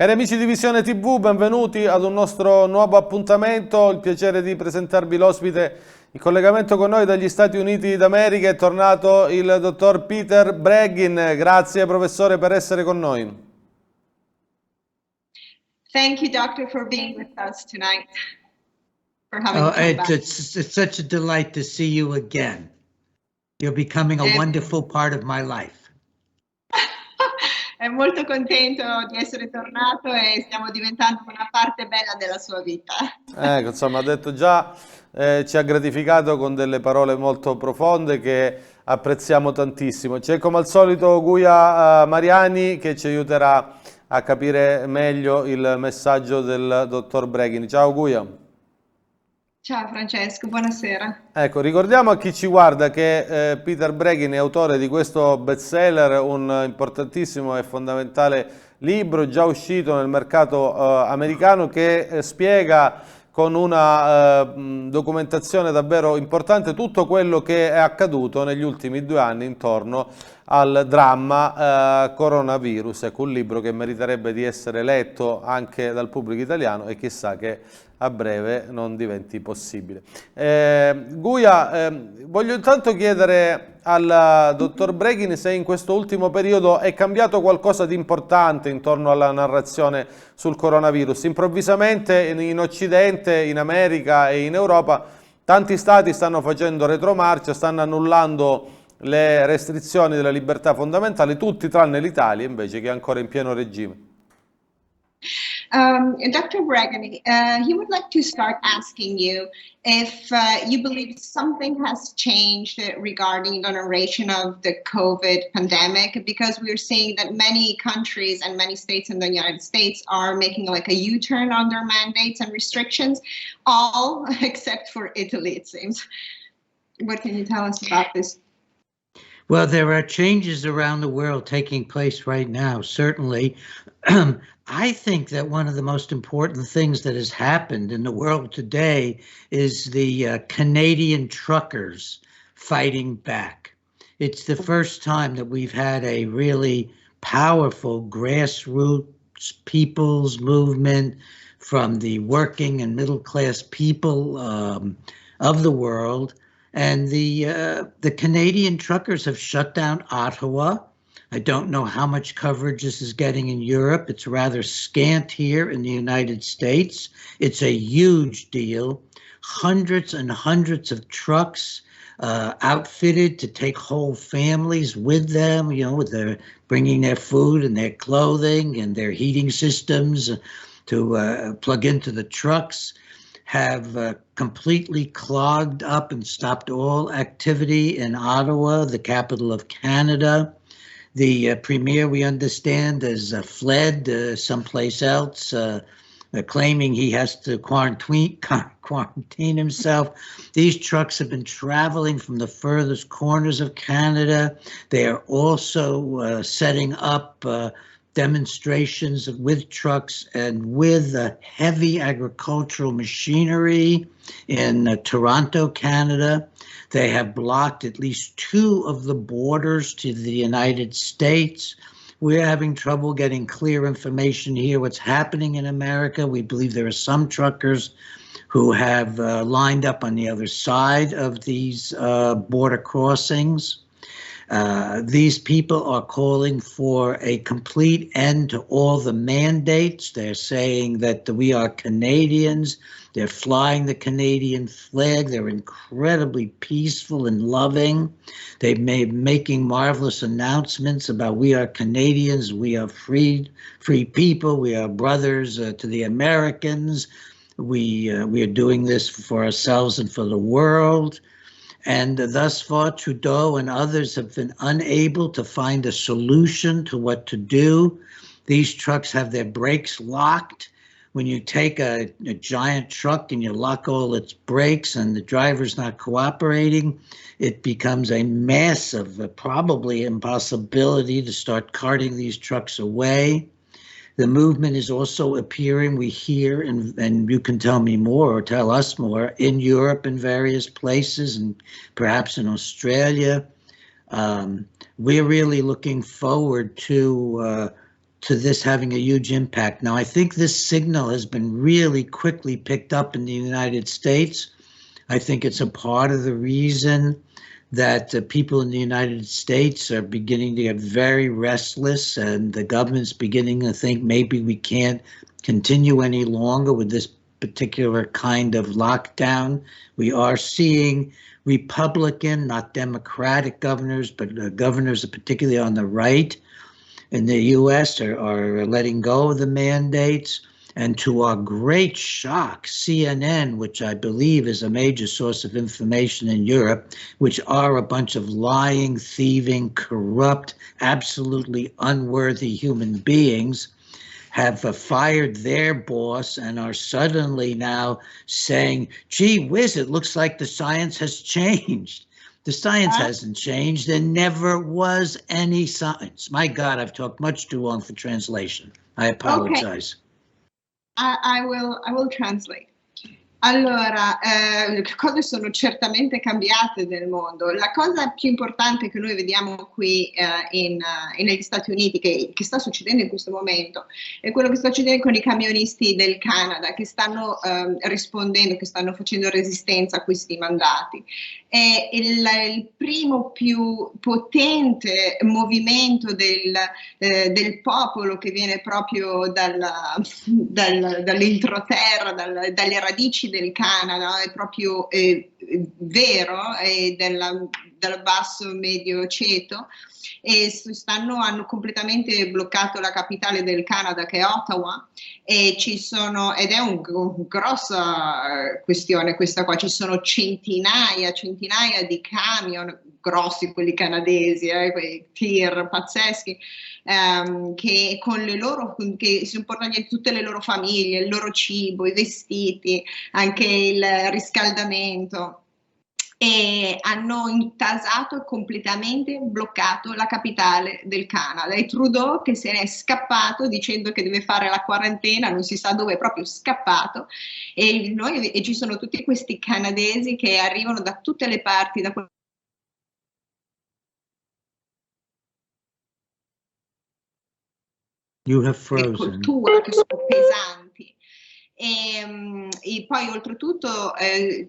Cari amici di Visione TV, benvenuti ad un nostro nuovo appuntamento. Il piacere di presentarvi l'ospite in collegamento con noi dagli Stati Uniti d'America. È tornato il dottor Peter Breggin. Grazie professore per essere con noi. Thank you, Doctor, for being with us tonight. For having come back. It's such a delight to see you again. You're becoming a wonderful part of my life. È molto contento di essere tornato e stiamo diventando una parte bella della sua vita. Ecco, insomma, ha detto già, ci ha gratificato con delle parole molto profonde che apprezziamo tantissimo. C'è come al solito Guia Mariani che ci aiuterà a capire meglio il messaggio del dottor Breggin. Ciao Guia. Ciao Francesco, buonasera. Ecco, ricordiamo a chi ci guarda che Peter Breggin è autore di questo bestseller, un importantissimo e fondamentale libro già uscito nel mercato americano che spiega con una documentazione davvero importante tutto quello che è accaduto negli ultimi 2 anni intorno al dramma coronavirus. Ecco, un libro che meriterebbe di essere letto anche dal pubblico italiano e chissà che a breve non diventi possibile. Guia, voglio intanto chiedere al dottor Breggin se in questo ultimo periodo è cambiato qualcosa di importante intorno alla narrazione sul coronavirus. Improvvisamente in Occidente, in America e in Europa, tanti stati stanno facendo retromarcia, stanno annullando le restrizioni delle libertà fondamentali, tutti tranne l'Italia invece che è ancora in pieno regime. Dr. Breggin, he would like to start asking you if you believe something has changed regarding the narration of the COVID pandemic, because we're seeing that many countries and many states in the United States are making like a U-turn on their mandates and restrictions, all except for Italy, it seems. What can you tell us about this? Well, there are changes around the world taking place right now, certainly. I think that one of the most important things that has happened in the world today is the Canadian truckers fighting back. It's the first time that we've had a really powerful grassroots people's movement from the working and middle class people of the world. And the Canadian truckers have shut down Ottawa. I don't know how much coverage this is getting in Europe. It's rather scant here in the United States. It's a huge deal. Hundreds and hundreds of trucks outfitted to take whole families with them, you know, with their bringing their food and their clothing and their heating systems to plug into the trucks, have completely clogged up and stopped all activity in Ottawa, the capital of Canada. The premier, we understand, has fled someplace else, claiming he has to quarantine himself. These trucks have been traveling from the furthest corners of Canada. They are also setting up demonstrations with trucks and with heavy agricultural machinery in Toronto, Canada. They have blocked at least 2 of the borders to the United States. We're having trouble getting clear information here, what's happening in America. We believe there are some truckers who have lined up on the other side of these border crossings. These people are calling for a complete end to all the mandates. They're saying that we are Canadians. They're flying the Canadian flag. They're incredibly peaceful and loving. They've making marvelous announcements about we are Canadians. We are free people. We are brothers to the Americans. We are doing this for ourselves and for the world. And thus far, Trudeau and others have been unable to find a solution to what to do. These trucks have their brakes locked. When you take a giant truck and you lock all its brakes and the driver's not cooperating, it becomes a massive, probably impossibility to start carting these trucks away. The movement is also appearing, we hear, and you can tell me more or tell us more, in Europe in various places and perhaps in Australia. We're really looking forward to to this having a huge impact. Now, I think this signal has been really quickly picked up in the United States. I think it's a part of the reason that people in the United States are beginning to get very restless, and the government's beginning to think maybe we can't continue any longer with this particular kind of lockdown. We are seeing Republican, not Democratic governors, but governors particularly on the right in the US are letting go of the mandates. And to our great shock, CNN, which I believe is a major source of information in Europe, which are a bunch of lying, thieving, corrupt, absolutely unworthy human beings, have fired their boss and are suddenly now saying, gee whiz, it looks like the science has changed. The science hasn't changed. There never was any science. My God, I've talked much too long for translation. I apologize. Okay. I will translate. Allora, le cose sono certamente cambiate nel mondo. La cosa più importante che noi vediamo qui negli Stati Uniti, che sta succedendo in questo momento, è quello che sta succedendo con i camionisti del Canada, che stanno rispondendo, che stanno facendo resistenza a questi mandati. È il primo più potente movimento del popolo che viene proprio dall'entroterra, dalle radici del Canada, è proprio vero, è dal basso medio ceto, e hanno completamente bloccato la capitale del Canada, che è Ottawa, ed è una grossa questione questa qua. Ci sono centinaia di camion grossi, quelli canadesi, quei tir pazzeschi, che si portano dietro tutte le loro famiglie, il loro cibo, i vestiti, anche il riscaldamento. E hanno intasato e completamente bloccato la capitale del Canada, e Trudeau che se ne è scappato dicendo che deve fare la quarantena, non si sa dove, è proprio scappato, e ci sono tutti questi canadesi che arrivano da tutte le parti, da cultura che sono pesanti. E poi oltretutto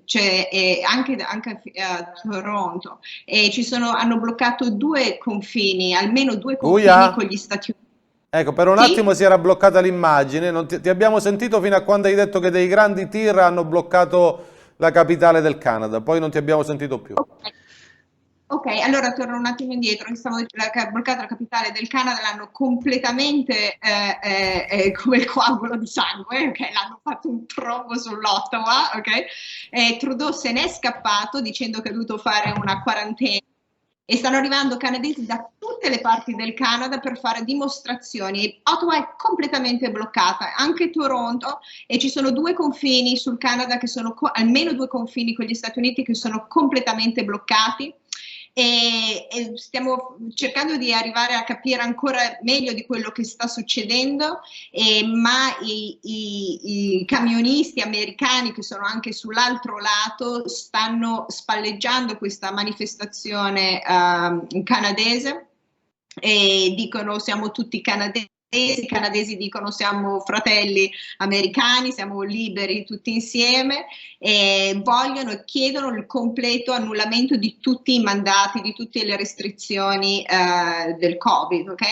c'è anche a Toronto hanno bloccato almeno due confini con gli Stati Uniti. Ecco, per un attimo si era bloccata l'immagine, ti abbiamo sentito fino a quando hai detto che dei grandi tir hanno bloccato la capitale del Canada, poi non ti abbiamo sentito più. Ok, allora torno un attimo indietro. Bloccato la capitale del Canada, l'hanno completamente come il coagulo di sangue, ok? L'hanno fatto un trombo sull'Ottawa, ok? Trudeau se n'è scappato dicendo che ha dovuto fare una quarantena, e stanno arrivando canadesi da tutte le parti del Canada per fare dimostrazioni. Ottawa è completamente bloccata, anche Toronto, e ci sono due confini sul Canada che sono almeno due confini con gli Stati Uniti che sono completamente bloccati. E stiamo cercando di arrivare a capire ancora meglio di quello che sta succedendo, ma i camionisti americani che sono anche sull'altro lato stanno spalleggiando questa manifestazione canadese, e dicono siamo tutti canadesi. I canadesi dicono siamo fratelli americani, siamo liberi tutti insieme, e vogliono e chiedono il completo annullamento di tutti i mandati, di tutte le restrizioni del Covid, ok?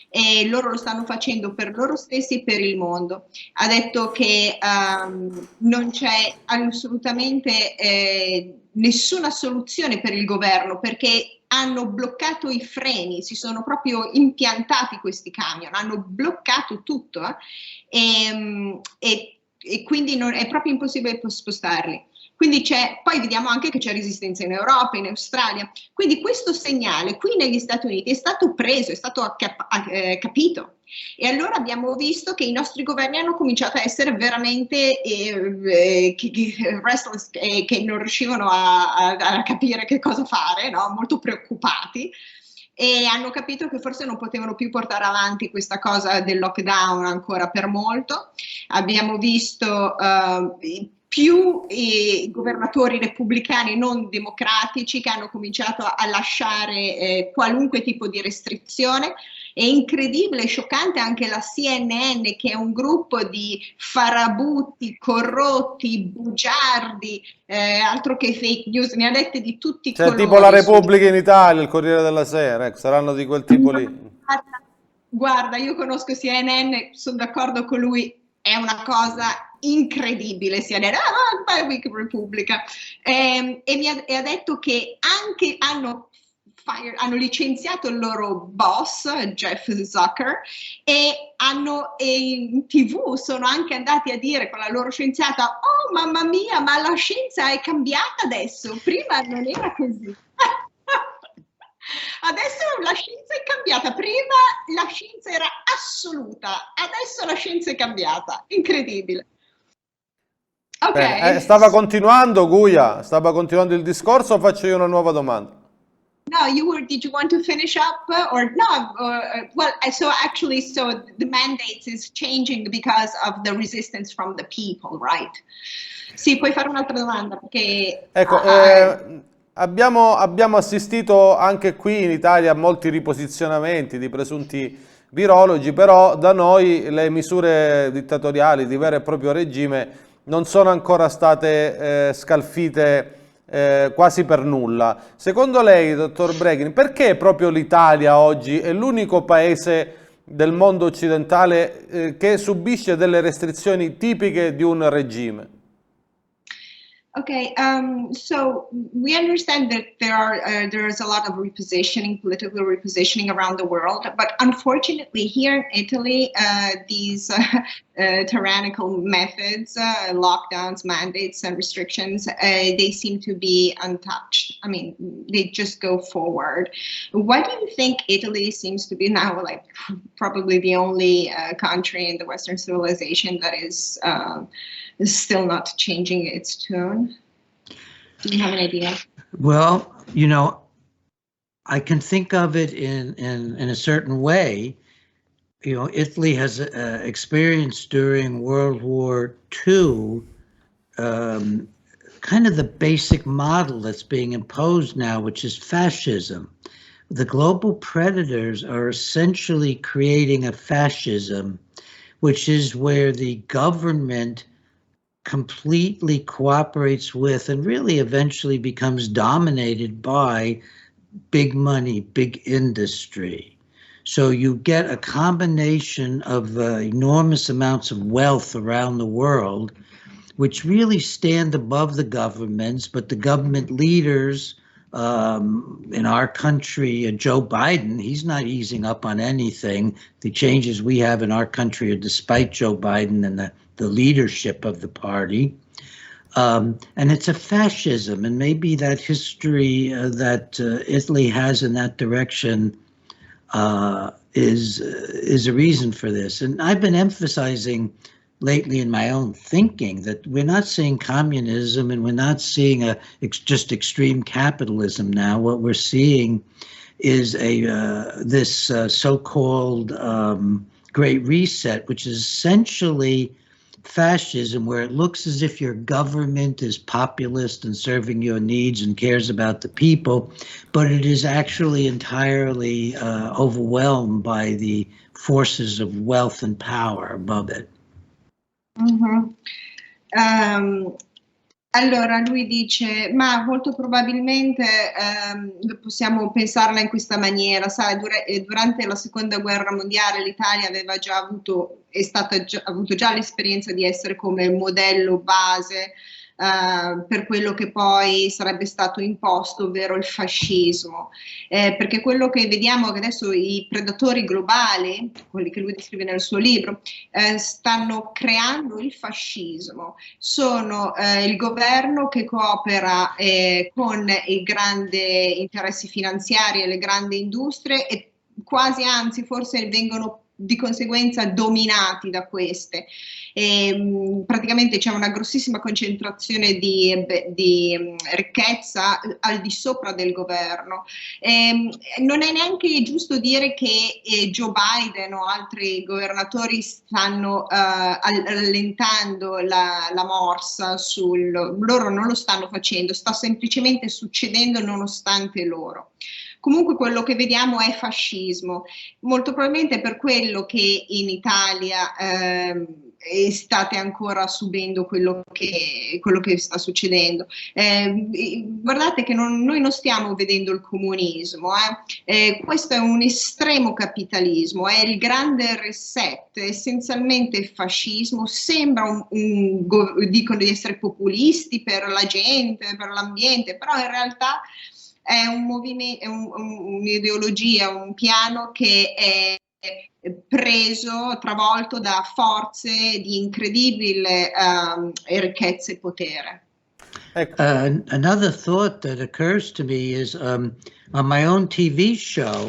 E loro lo stanno facendo per loro stessi e per il mondo. Ha detto che non c'è assolutamente nessuna soluzione per il governo, perché hanno bloccato i freni, si sono proprio impiantati questi camion, hanno bloccato tutto, e quindi è proprio impossibile spostarli. Quindi poi vediamo anche che c'è resistenza in Europa, in Australia. Quindi questo segnale qui negli Stati Uniti è stato preso, è stato capito. E allora abbiamo visto che i nostri governi hanno cominciato a essere veramente restless, che non riuscivano a capire che cosa fare, no? Molto preoccupati, e hanno capito che forse non potevano più portare avanti questa cosa del lockdown ancora per molto. Abbiamo visto più governatori repubblicani non democratici che hanno cominciato a lasciare qualunque tipo di restrizione. È incredibile, scioccante anche la CNN, che è un gruppo di farabutti, corrotti, bugiardi, altro che fake news, ne ha dette di tutti i Cioè, colori. tipo la Repubblica in Italia, il Corriere della Sera, ecco, saranno di quel tipo lì. Guarda, io conosco CNN, sono d'accordo con lui, è una cosa incredibile, CNN, Repubblica, e ha detto che anche hanno licenziato il loro boss, Jeff Zucker, e in TV sono anche andati a dire con la loro scienziata: oh mamma mia, ma la scienza è cambiata adesso, prima non era così. Adesso la scienza è cambiata, prima la scienza era assoluta, adesso la scienza è cambiata, incredibile. Ok. Bene, stava continuando Guia, stava continuando il discorso o faccio io una nuova domanda? No, did you want to finish up or no? Well, so the mandate is changing because of the resistance from the people, right? Sì, puoi fare un'altra domanda perché... Ecco, abbiamo assistito anche qui in Italia a molti riposizionamenti di presunti virologi, però da noi le misure dittatoriali di vero e proprio regime non sono ancora state scalfite quasi per nulla. Secondo lei, dottor Breggin, perché proprio l'Italia oggi è l'unico paese del mondo occidentale che subisce delle restrizioni tipiche di un regime? Okay, so we understand that there's a lot of repositioning, political repositioning around the world, but unfortunately here in Italy, these tyrannical methods, lockdowns, mandates, and restrictions, they seem to be untouched. I mean, they just go forward. Why do you think Italy seems to be now like probably the only country in the Western civilization that is still not changing its tune? Do you have an idea? Well, you know, I can think of it in a certain way. You know, Italy has experienced during World War II kind of the basic model that's being imposed now, which is fascism. The global predators are essentially creating a fascism, which is where the government completely cooperates with and really eventually becomes dominated by big money, big industry. So you get a combination of enormous amounts of wealth around the world, which really stand above the governments, but the government leaders in our country, Joe Biden, he's not easing up on anything. The changes we have in our country are despite Joe Biden and the leadership of the party. And it's a fascism, and maybe that history that Italy has in that direction is a reason for this. And I've been emphasizing lately in my own thinking that we're not seeing communism and we're not seeing just extreme capitalism now. What we're seeing is this so-called Great Reset, which is essentially fascism, where it looks as if your government is populist and serving your needs and cares about the people, but it is actually entirely overwhelmed by the forces of wealth and power above it. Allora lui dice, ma molto probabilmente possiamo pensarla in questa maniera, sai, durante la seconda guerra mondiale l'Italia aveva già avuto l'esperienza di essere come modello base per quello che poi sarebbe stato imposto, ovvero il fascismo, perché quello che vediamo è che adesso i predatori globali, quelli che lui descrive nel suo libro, stanno creando il fascismo, sono il governo che coopera con i grandi interessi finanziari e le grandi industrie e quasi anzi forse vengono di conseguenza dominati da queste. Praticamente c'è una grossissima concentrazione di ricchezza al di sopra del governo. Non è neanche giusto dire che Joe Biden o altri governatori stanno allentando la morsa loro non lo stanno facendo, sta semplicemente succedendo nonostante loro. Comunque quello che vediamo è fascismo, molto probabilmente per quello che in Italia state ancora subendo quello che sta succedendo. Guardate che noi non stiamo vedendo il comunismo, questo è un estremo capitalismo, è il grande reset, essenzialmente il fascismo, sembra dicono di essere populisti per la gente, per l'ambiente, però in realtà è un movimento, un'ideologia, un piano che è travolto da forze di incredibile ricchezza e potere. Another thought that occurs to me is on my own TV show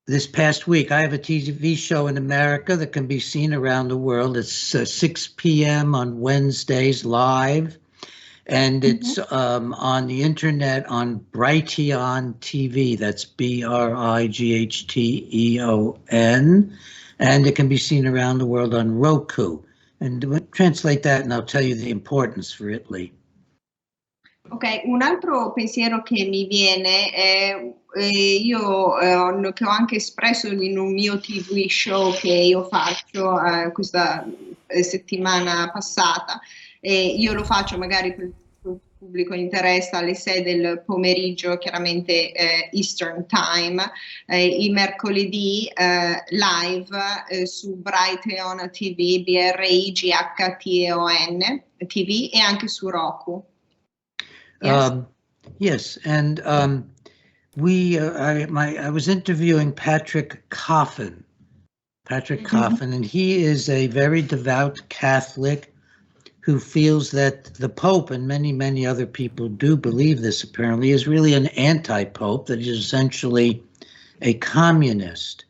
this past week, I have a TV show in America that can be seen around the world. It's 6 p.m. on Wednesdays live. And it's on the internet on Brighteon TV. That's Brighteon. And it can be seen around the world on Roku. And we'll translate that and I'll tell you the importance for Italy. Ok, un altro pensiero che mi viene è io che ho anche espresso in un mio TV show che io faccio questa settimana passata. Io lo faccio magari per il pubblico interessa alle 6 del pomeriggio, chiaramente Eastern Time, i mercoledì live su Brighteon TV, Brighteon TV e anche su Roku. Yes, yes, and I was interviewing Patrick Coffin, and he is a very devout Catholic who feels that the Pope, and many, many other people do believe this apparently, is really an anti-Pope, that is essentially a communist.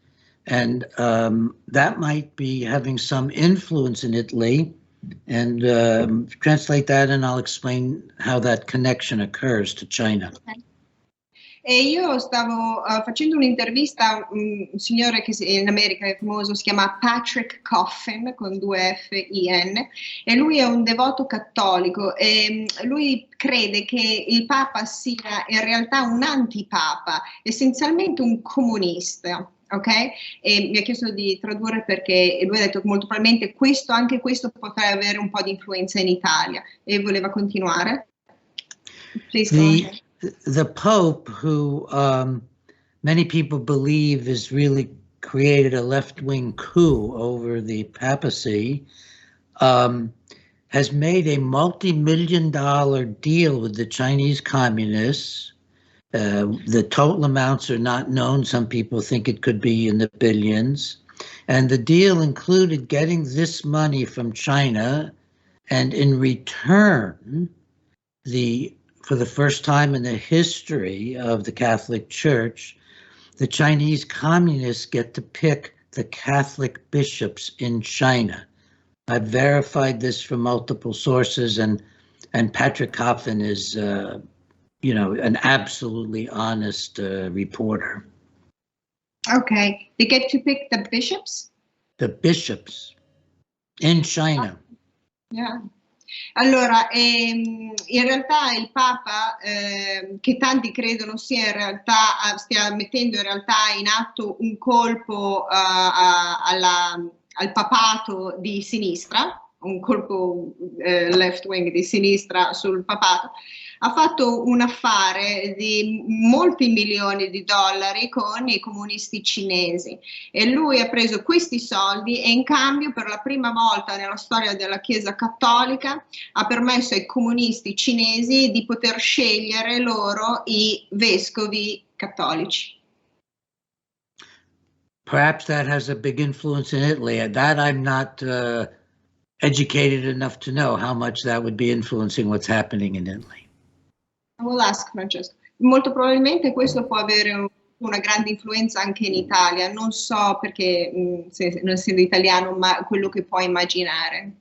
And that might be having some influence in Italy. And translate that and I'll explain how that connection occurs to China. E io stavo facendo un'intervista a un signore che in America è famoso, si chiama Patrick Coffin con 2 F-I-N, e lui è un devoto cattolico e lui crede che il Papa sia in realtà un antipapa, essenzialmente un comunista. Ok? E mi ha chiesto di tradurre perché lui ha detto che molto probabilmente anche questo potrebbe avere un po' di influenza in Italia e voleva continuare. Please go ahead. The Pope, who many people believe has really created a left-wing coup over the papacy, has made a multi-million-dollar deal with the Chinese communists. The total amounts are not known. Some people think it could be in the billions. And the deal included getting this money from China, and in return, for the first time in the history of the Catholic Church, the Chinese communists get to pick the Catholic bishops in China. I've verified this from multiple sources, and Patrick Coffin is an absolutely honest reporter. Okay, they get to pick the bishops? The bishops in China. Yeah. Allora, in realtà il Papa, che tanti credono stia mettendo in realtà in atto un colpo al papato di sinistra, un colpo left wing di sinistra sul papato, ha fatto un affare di molti milioni di dollari con i comunisti cinesi e lui ha preso questi soldi e in cambio per la prima volta nella storia della Chiesa Cattolica ha permesso ai comunisti cinesi di poter scegliere loro i vescovi cattolici. Perhaps that has a big influence in Italy. That I'm not educated enough to know how much that would be influencing what's happening in Italy. I will ask Francesco. Molto probabilmente questo può avere una grande influenza anche in Italia. Non so perché, non essendo italiano, ma quello che puoi immaginare.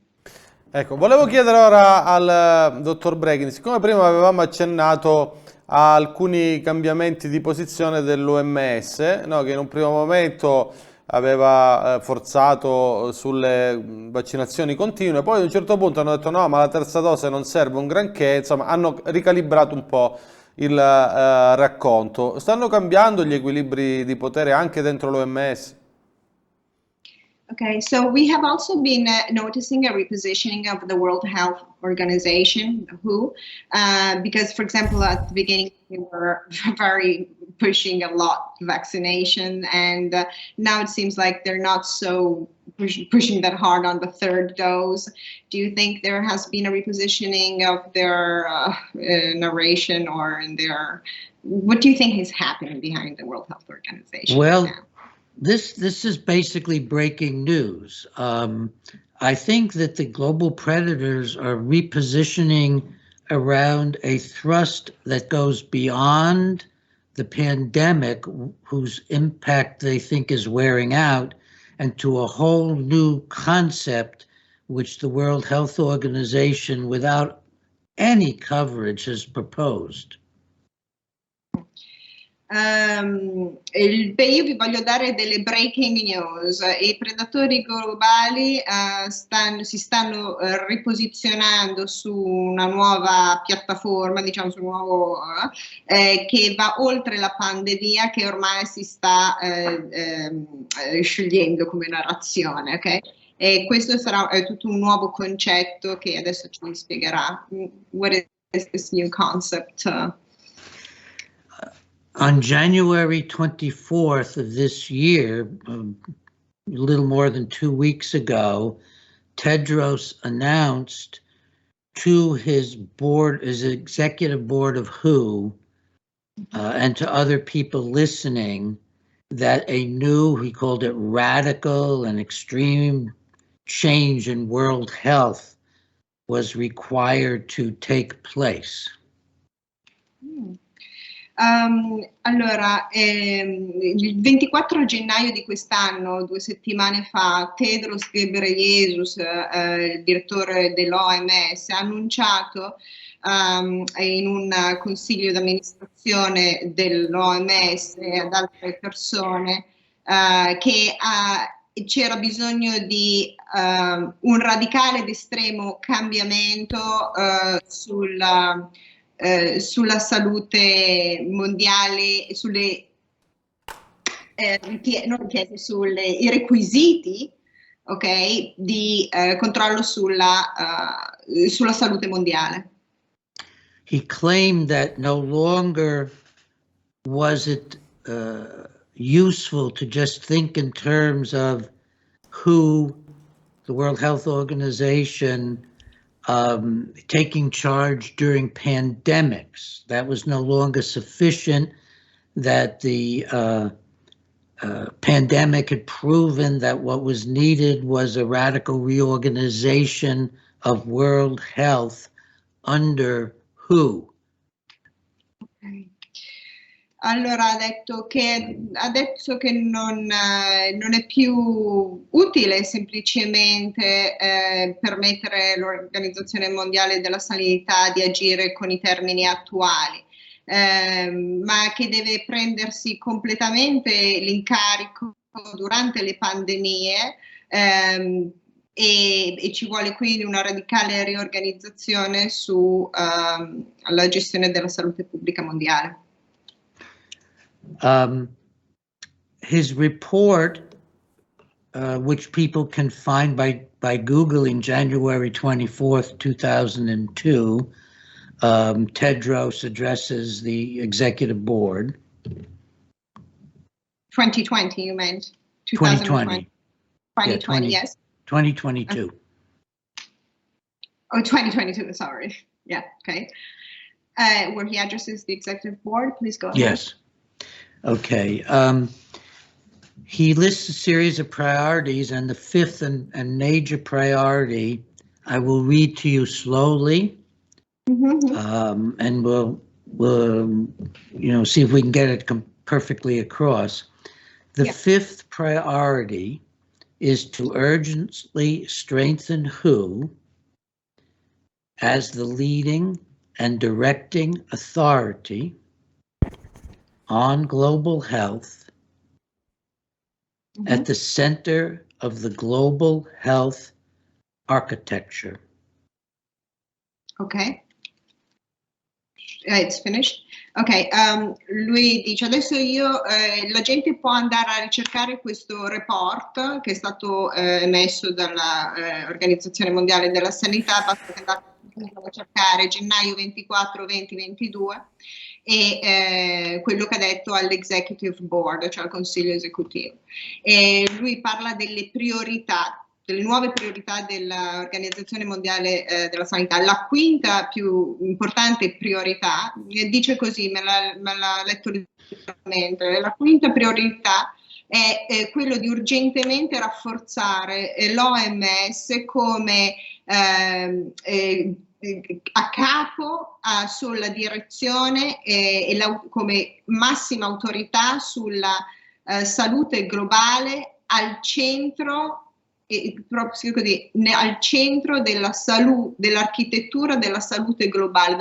Ecco, volevo chiedere ora al dottor Breggin, siccome prima avevamo accennato a alcuni cambiamenti di posizione dell'OMS, no, che in un primo momento aveva forzato sulle vaccinazioni continue, poi ad un certo punto hanno detto no, ma la terza dose non serve un granché, insomma hanno ricalibrato un po' il racconto. Stanno cambiando gli equilibri di potere anche dentro l'OMS? Okay, so we have also been noticing a repositioning of the World Health Organization, WHO, because, for example, at the beginning they were very pushing a lot vaccination, and now it seems like they're not so pushing that hard on the third dose. Do you think there has been a repositioning of their narration or in their? What do you think is happening behind the World Health Organization? Well, now? This is basically breaking news. I think that the global predators are repositioning around a thrust that goes beyond the pandemic, whose impact they think is wearing out, and to a whole new concept which the World Health Organization, without any coverage, has proposed. Io vi voglio dare delle breaking news. I predatori globali si stanno riposizionando su una nuova piattaforma, diciamo su un nuovo che va oltre la pandemia, che ormai si sta sciogliendo come narrazione, ok? E questo sarà tutto un nuovo concetto che adesso ci spiegherà. What is this new concept? On January 24th of this year, a little more than 2 weeks ago, Tedros announced to his board, his executive board of WHO, and to other people listening, that a new, he called it radical and extreme change in world health was required to take place. Allora, il 24 gennaio di quest'anno, 2 settimane fa, Tedros Ghebreyesus, il direttore dell'OMS, ha annunciato in un consiglio d'amministrazione dell'OMS e ad altre persone che c'era bisogno di un radicale ed estremo cambiamento sulla salute mondiale, sui requisiti, ok, di controllo sulla salute mondiale. He claimed that no longer was it useful to just think in terms of WHO, the World Health Organization, taking charge during pandemics. That was no longer sufficient, that the pandemic had proven that what was needed was a radical reorganization of world health under WHO. Okay. Allora ha detto che non è più utile semplicemente permettere all'Organizzazione Mondiale della Sanità di agire con i termini attuali, ma che deve prendersi completamente l'incarico durante le pandemie e ci vuole quindi una radicale riorganizzazione sulla gestione della salute pubblica mondiale. His report, which people can find by Googling January 24th, 2002, Tedros addresses the executive board. 2020, you meant? 2020. 2020, yeah, yes. 2022. Oh, 2022, sorry. Yeah, okay. Where he addresses the executive board, please go ahead. Yes. Okay. He lists a series of priorities, and the fifth and major priority, I will read to you slowly, and we'll see if we can get it perfectly across. The fifth priority is to urgently strengthen WHO as the leading and directing authority on global health at the center of the global health architecture. Ok. It's finished. Ok, lui dice adesso la gente può andare a ricercare questo report che è stato emesso dall'Organizzazione Mondiale della Sanità, basta che andate a cercare gennaio 24 2022 e quello che ha detto all'Executive Board, cioè al Consiglio Esecutivo. E lui parla delle priorità, delle nuove priorità dell'Organizzazione Mondiale della Sanità. La quinta più importante priorità, dice così, me l'ha letto letteralmente, la quinta priorità è quello di urgentemente rafforzare l'OMS come a capo sulla direzione e come massima autorità sulla salute globale al centro proprio così, al centro dell'architettura della salute globale,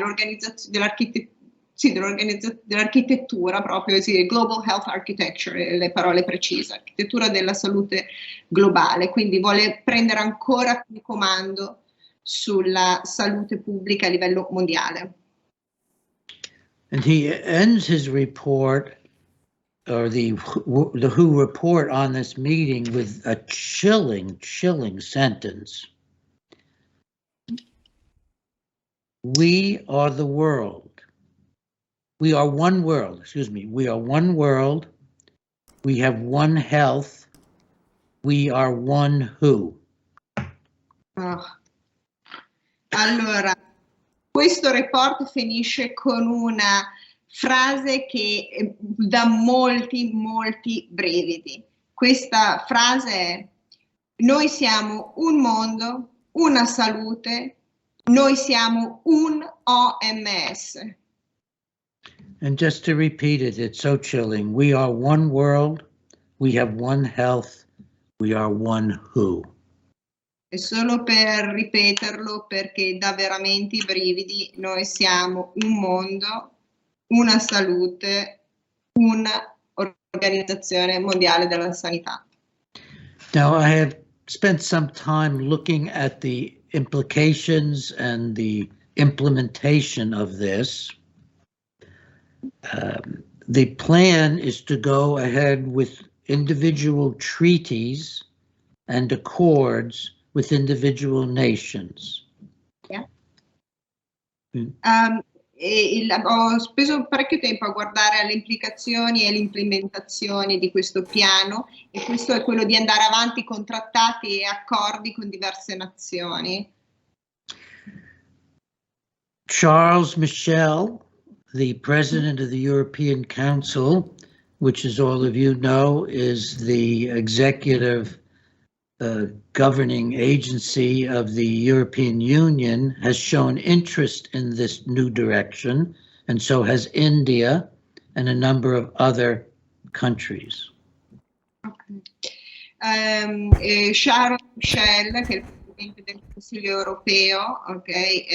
dell'architettura proprio, sì, Global Health Architecture, le parole precise, architettura della salute globale, quindi vuole prendere ancora più comando sulla salute pubblica a livello mondiale. And he ends his report, or the WHO report on this meeting, with a chilling sentence. We are the world. We are one world, excuse me. We are one world. We have one health. We are one WHO. Oh. Allora, questo report finisce con una frase che dà molti brividi. Questa frase è: noi siamo un mondo, una salute, noi siamo un OMS. And just to repeat it, it's so chilling. We are one world, we have one health, we are one WHO. E solo per ripeterlo, perché dà veramente i brividi, noi siamo un mondo, una salute, un'organizzazione mondiale della sanità. Now, I have spent some time looking at the implications and the implementation of this. The plan is to go ahead with individual treaties and accords with individual nations. Yeah. Ho speso parecchio tempo a guardare alle implicazioni e le implementazioni di questo piano, e questo è quello di andare avanti con trattati e accordi con diverse nazioni. Charles Michel, the president of the European Council, which, as all of you know, is the executive governing agency of the European Union, has shown interest in this new direction, and so has India and a number of other countries. Okay. Charles Michel, che è il presidente del Consiglio europeo, okay,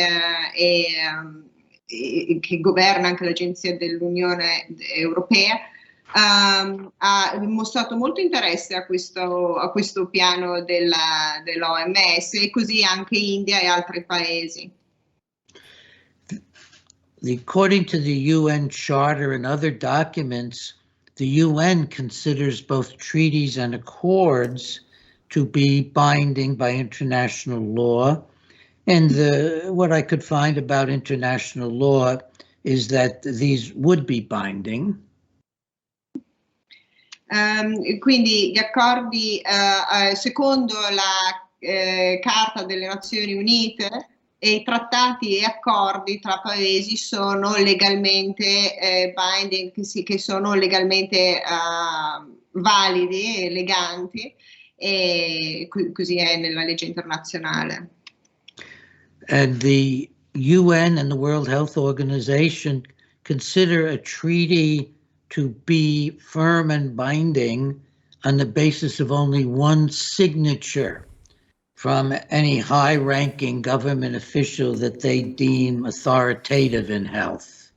che governa anche l'Agenzia dell'Unione Europea, ha mostrato molto interesse a questo piano dell'OMS, e così anche India e altri paesi. According to the UN Charter and other documents, the UN considers both treaties and accords to be binding by international law. And what I could find about international law is that these would be binding. Quindi gli accordi, secondo la Carta delle Nazioni Unite, e i trattati e accordi tra paesi sono legalmente binding, che sono legalmente validi, eleganti, e così è nella legge internazionale. And the UN and the World Health Organization consider a treaty to be firm and binding on the basis of only one signature from any high-ranking government official that they deem authoritative in health.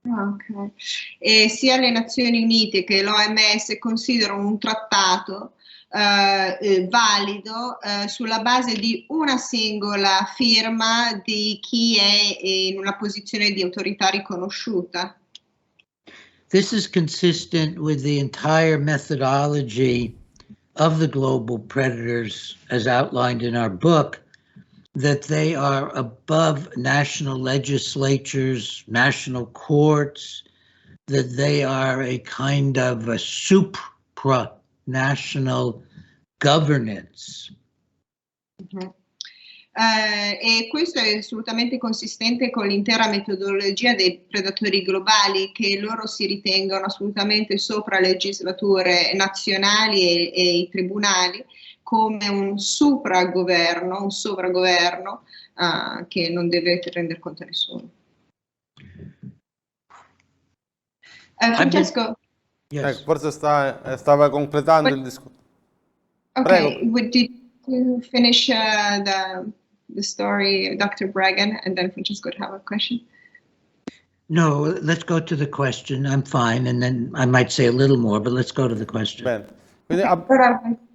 Ok. E sia le Nazioni Unite che l'OMS considerano un trattato valido sulla base di una singola firma di chi è in una posizione di autorità riconosciuta. This is consistent with the entire methodology of the global predators as outlined in our book, that they are above national legislatures, national courts, that they are a kind of a supranational governance. Mm-hmm. E questo è assolutamente consistente con l'intera metodologia dei predatori globali, che loro si ritengono assolutamente sopra le legislature nazionali e i tribunali, come un sovraggoverno che non deve rendere conto a nessuno. Francesco? Yes. Forse stava completando il discorso. Okay, did you finish the story, Dr. Breggin, and then Francesco would have a question? No, let's go to the question. I'm fine, and then I might say a little more, but let's go to the question. Bene. Quindi,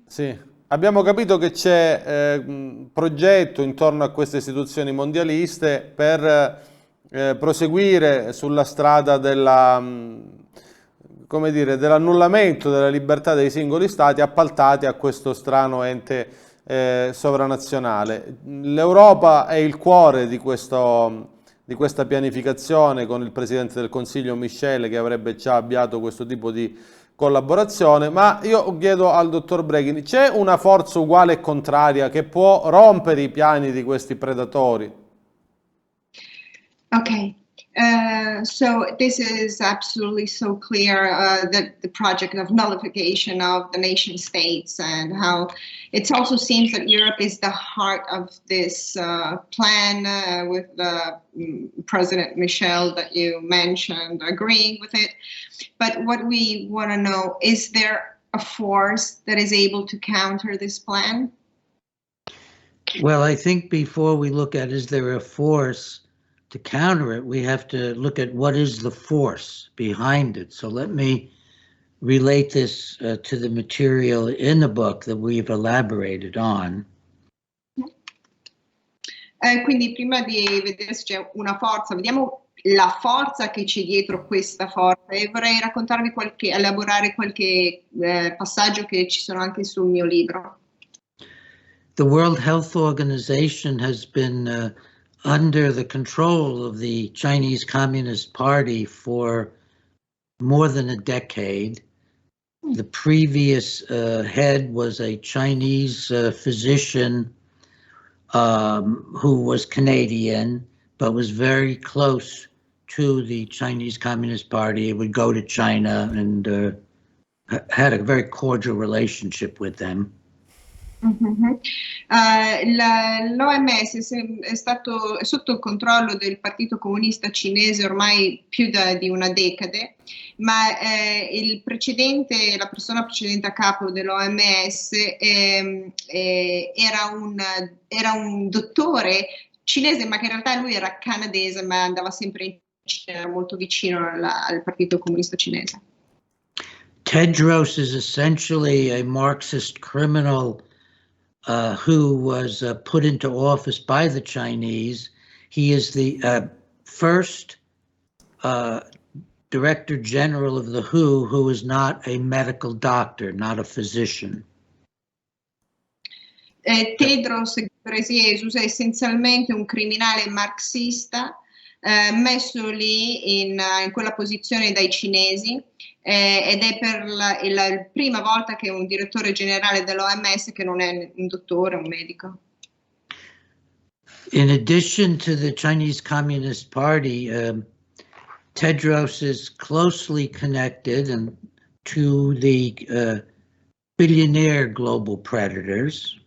sì. Abbiamo capito che c'è un progetto intorno a queste istituzioni mondialiste per proseguire sulla strada dell'annullamento della libertà dei singoli stati appaltati a questo strano ente sovranazionale. L'Europa è il cuore di questa pianificazione, con il Presidente del Consiglio Michel che avrebbe già avviato questo tipo di collaborazione, ma io chiedo al dottor Breggin, c'è una forza uguale e contraria che può rompere i piani di questi predatori? Okay. So this is absolutely so clear, that the project of nullification of the nation states, and how it also seems that Europe is the heart of this plan, with President Michel that you mentioned agreeing with it. But what we want to know, is there a force that is able to counter this plan? Well, I think before we look at is there a force to counter it, we have to look at what is the force behind it. So let me relate this to the material in the book that we've elaborated on. Quindi prima di vedere se c'è una forza, vediamo la forza che c'è dietro questa forza, e vorrei raccontarvi elaborare qualche passaggio che ci sono anche sul mio libro. The World Health Organization has been under the control of the Chinese Communist Party for more than a decade. The previous head was a Chinese physician who was Canadian, but was very close to the Chinese Communist Party. He would go to China and had a very cordial relationship with them. Mm-hmm. L'OMS è sotto il controllo del Partito Comunista Cinese ormai più di una decade, ma la persona precedente a capo dell'OMS era un dottore cinese, ma che in realtà lui era canadese, ma andava sempre in Cina, era molto vicino al Partito Comunista Cinese. Tedros is essentially a Marxist criminal who was put into office by the Chinese. He is the first Director General of the WHO is not a medical doctor, not a physician. Tedros Ghebreyesus è essenzialmente un criminale marxista messo lì in quella posizione dai cinesi, ed è per la prima volta che un direttore generale dell'OMS che non è un dottore, un medico. In addition to the Chinese Communist Party, Tedros is closely connected to the billionaire global predators.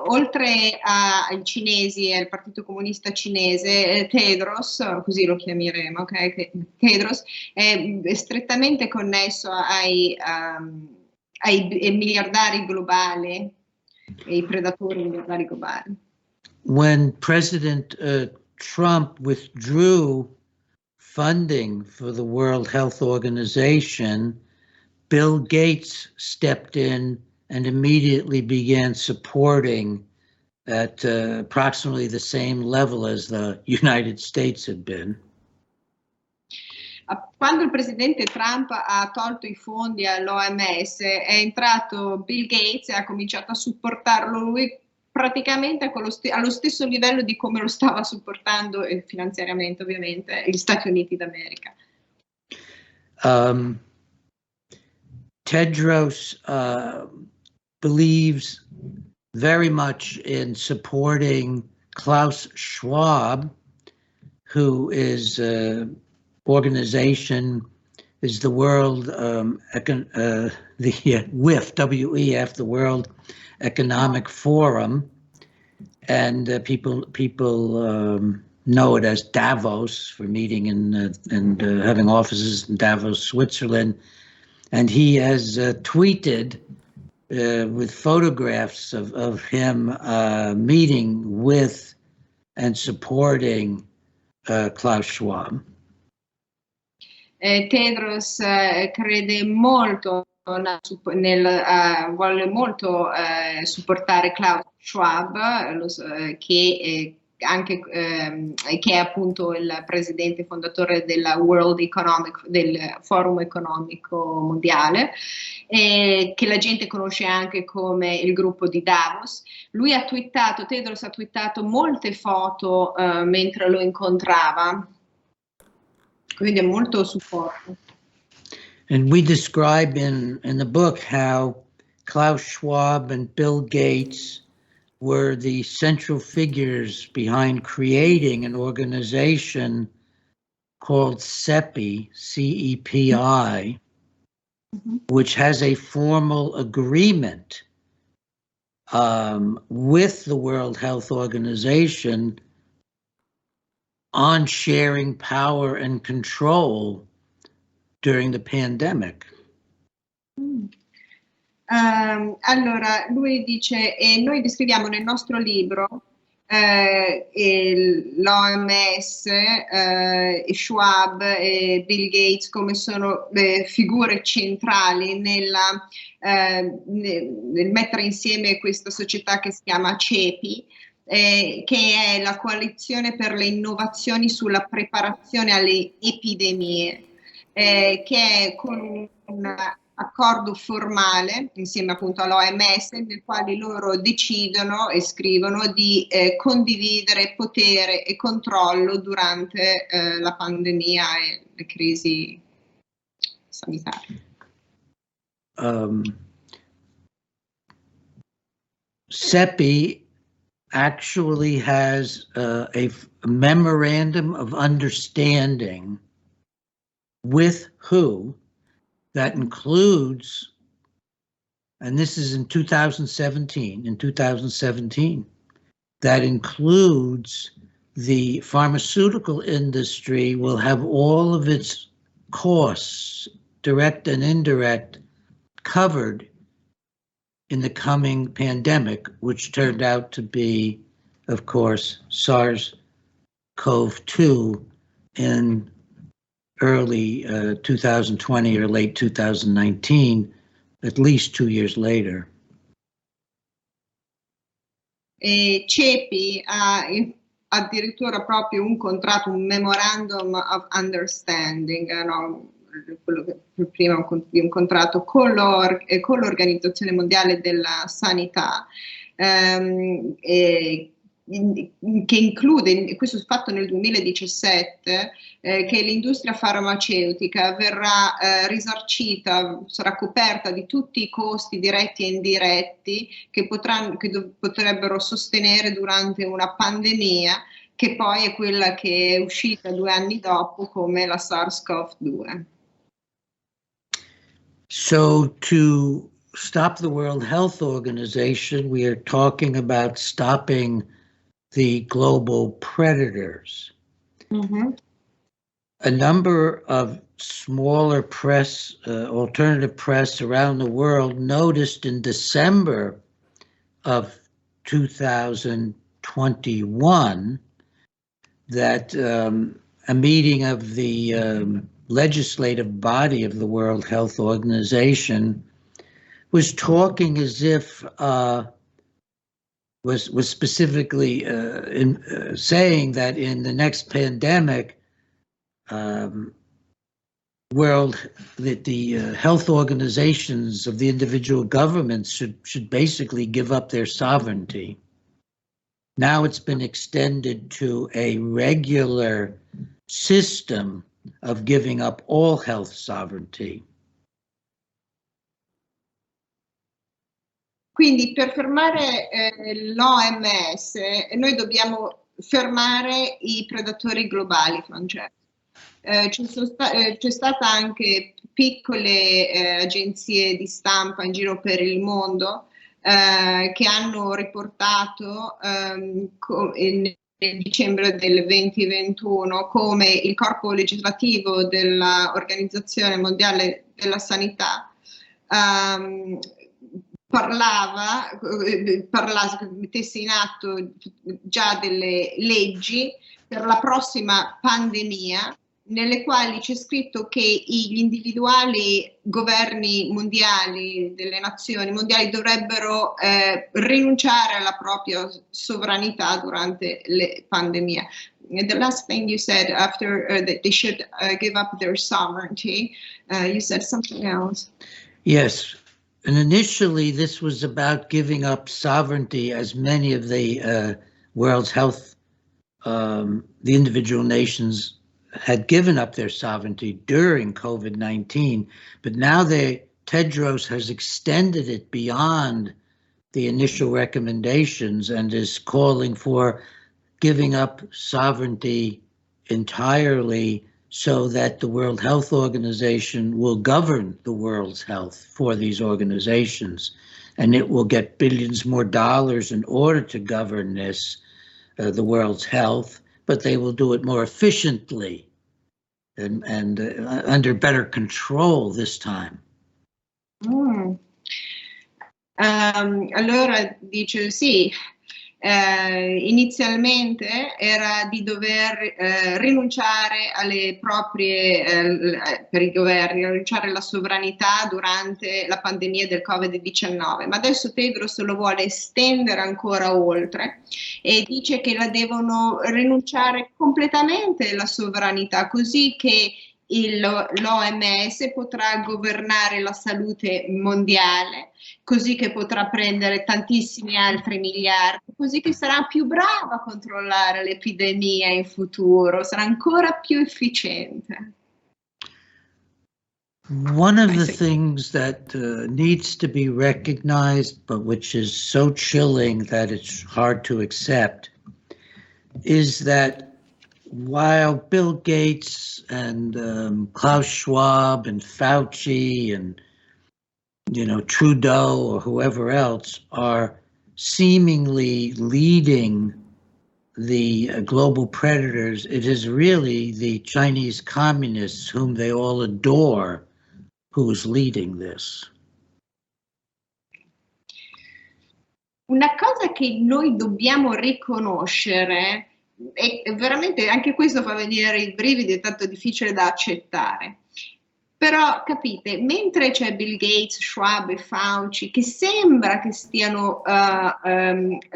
Oltre ai cinesi e al Partito Comunista Cinese, Tedros, così lo chiameremo, okay? Tedros è strettamente connesso ai miliardari globali, ai predatori miliardari globali. When President Trump withdrew funding for the World Health Organization, Bill Gates stepped in and immediately began supporting at approximately the same level as the United States had been. Quando il presidente Trump ha tolto i fondi all'OMS, è entrato Bill Gates e ha cominciato a supportarlo lui praticamente allo stesso livello di come lo stava supportando finanziariamente, ovviamente, gli Stati Uniti d'America. Tedros believes very much in supporting Klaus Schwab, who is organization is the World the WEF, WEF, the World Economic Forum, and people know it as Davos for meeting and having offices in Davos, Switzerland. And he has tweeted with photographs of him meeting with and supporting Klaus Schwab. Tedros crede molto vuole molto supportare Klaus Schwab, che è appunto il presidente fondatore del del Forum Economico Mondiale, che la gente conosce anche come il gruppo di Davos. Tedros ha twittato molte foto mentre lo incontrava, quindi è molto supporto. And we describe in the book how Klaus Schwab and Bill Gates were the central figures behind creating an organization called CEPI, CEPI, which has a formal agreement with the World Health Organization on sharing power and control during the pandemic. Allora, lui dice, e noi descriviamo nel nostro libro l'OMS, Schwab e Bill Gates come sono figure centrali nel mettere insieme questa società che si chiama CEPI, che è la coalizione per le innovazioni sulla preparazione alle epidemie, che è con un accordo formale insieme appunto all'OMS, nel quale loro decidono e scrivono di condividere potere e controllo durante la pandemia e le crisi sanitarie. CEPI actually has a memorandum of understanding with WHO that includes, and this is in 2017, that includes the pharmaceutical industry will have all of its costs, direct and indirect, covered in the coming pandemic, which turned out to be, of course, SARS-CoV-2 in early 2020 or late 2019, at least 2 years later. E CEPI ha addirittura proprio un contratto, un memorandum of understanding, no? Quello che prima un contratto con l'Organizzazione Mondiale della Sanità, che include, questo è fatto nel 2017, che l'industria farmaceutica verrà risarcita, sarà coperta di tutti i costi diretti e indiretti che potrebbero sostenere durante una pandemia, che poi è quella che è uscita 2 anni dopo come la SARS-CoV-2. So to stop the World Health Organization, we are talking about stopping the global predators. Mm-hmm. A number of smaller press, alternative press around the world noticed in December of 2021 that a meeting of the legislative body of the World Health Organization was talking as if was specifically saying that in the next pandemic, that the health organizations of the individual governments should basically give up their sovereignty. Now it's been extended to a regular system of giving up all health sovereignty. Quindi per fermare l'OMS noi dobbiamo fermare i predatori globali, Francesco. C'è stata anche piccole agenzie di stampa in giro per il mondo che hanno riportato nel dicembre del 2021 come il corpo legislativo dell'Organizzazione Mondiale della Sanità mettesse in atto già delle leggi per la prossima pandemia, nelle quali c'è scritto che gli individuali governi mondiali delle nazioni mondiali dovrebbero rinunciare alla propria sovranità durante le pandemie. The last thing you said after that they should give up their sovereignty, you said something else. Yes. And initially, this was about giving up sovereignty, as many of the world's health, the individual nations had given up their sovereignty during COVID-19. But now Tedros has extended it beyond the initial recommendations and is calling for giving up sovereignty entirely, so that the World Health Organization will govern the world's health for these organizations. And it will get billions more dollars in order to govern this, the world's health, but they will do it more efficiently and under better control this time. Allora dice sì. Inizialmente era di dover rinunciare alle proprie, per i governi, rinunciare alla sovranità durante la pandemia del Covid-19, ma adesso Tedros lo vuole estendere ancora oltre e dice che la devono rinunciare completamente alla sovranità, così che l'OMS potrà governare la salute mondiale, così che potrà prendere tantissimi altri miliardi, così che sarà più brava a controllare l'epidemia in futuro, sarà ancora più efficiente. One of the things that needs to be recognized, but which is so chilling that it's hard to accept, is that while Bill Gates and Klaus Schwab and Fauci and Trudeau or whoever else are seemingly leading the global predators, it is really the Chinese communists, whom they all adore, who is leading this. Una cosa che noi dobbiamo riconoscere, e veramente anche questo fa venire i brividi, è tanto difficile da accettare. Però capite, mentre c'è Bill Gates, Schwab e Fauci che sembra che stiano